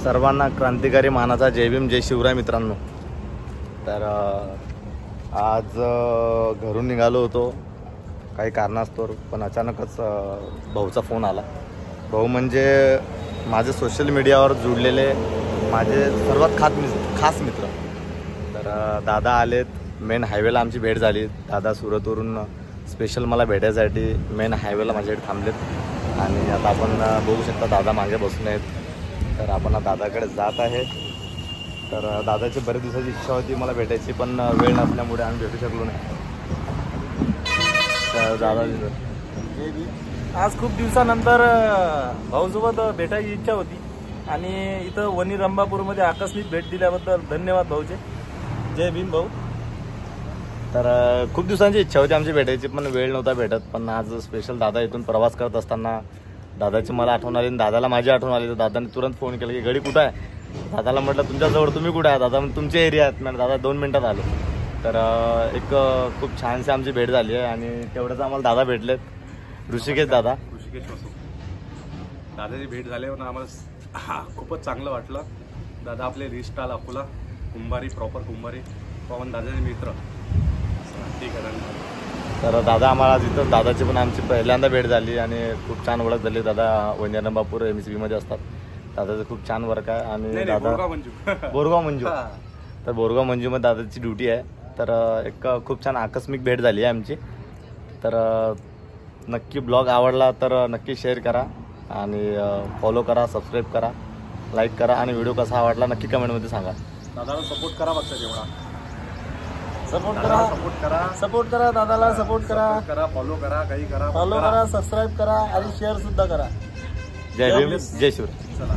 सर्वांना क्रांतिकारी मानाचा जय भीम जय शिवराय मित्रांनो। तर आज घरून निघालो होतो काही कारणास्तव, पण अचानकच भाऊचा फोन आला। भाऊ म्हणजे माझे सोशल मीडियावर जुळलेले माझे सर्वात खास मित्र। तर दादा आलेत, मेन हायवेला आमची भेट झाली। दादा सुरतवरून स्पेशल मला भेटायसाठी मेन हायवेला माझ्याकडे थांबलेत आणि आता आपण बघू शकता दादा मागे बसून आहेत। तर आपण दादाकडे जात आहे। तर दादाची बरेच दिवसाची इच्छा होती मला भेटायची, पण वेळ नसल्यामुळे आम्ही भेटू शकलो नाही। तर दादा आज खूप दिवसानंतर भाऊसोबत भेटायची इच्छा होती आणि इथं वनी रंभापूरमध्ये आकस्मिक भेट दिल्याबद्दल धन्यवाद भाऊचे। जय भीम भाऊ। तर खूप दिवसांची इच्छा होती आमची भेटायची, पण वेळ नव्हता भेटत। पण आज स्पेशल दादा इथून प्रवास करत असताना दादाची मला आठवण आली आणि दादाला माझी आठवण आली। तर दादाने तुरंत फोन केला की गडी कुठं आहे। दादाला म्हटलं तुमच्याजवळ, तुम्ही कुठे आहे दादा? तुमच्या एरियात। म्हणजे दादा 2 मिनिटात आलो। तर एक खूप छानशी आमची भेट झाली आहे आणि तेवढंच आम्हाला दादा भेटलेत, ऋषिकेश दादा। ऋषिकेश दादाची भेट झाल्यावर आम्हाला खूपच चांगलं वाटलं। दादा आपले रिस्टाल अकोला कुंभारी, प्रॉपर कुंभारी, पवन दादाचे मित्र। ठीक आहे। तर दादा आम्हाला तिथं दादाची पण आमची पहिल्यांदा भेट झाली आणि खूप छान ओळख झाली। दादा वनी रंभापूर MSB मध्ये असतात। दादाचं खूप छान वर्क आहे आणि दादा बोरगाव मंजू। तर बोरगाव मंजूमध्ये दादाची ड्युटी आहे। तर एक खूप छान आकस्मिक भेट झाली आहे आमची। तर नक्की ब्लॉग आवडला तर नक्की शेअर करा आणि फॉलो करा, सबस्क्राईब करा, लाईक करा आणि व्हिडिओ कसा आवडला नक्की कमेंटमध्ये सांगा। दादाला सपोर्ट करा बघता जेवढा सपोर्ट करा दादाला, सपोर्ट करा, फॉलो करा, काही करा, सबस्क्राईब करा आणि शेअर सुद्धा करा। जय भीम जय शिवराय। चला।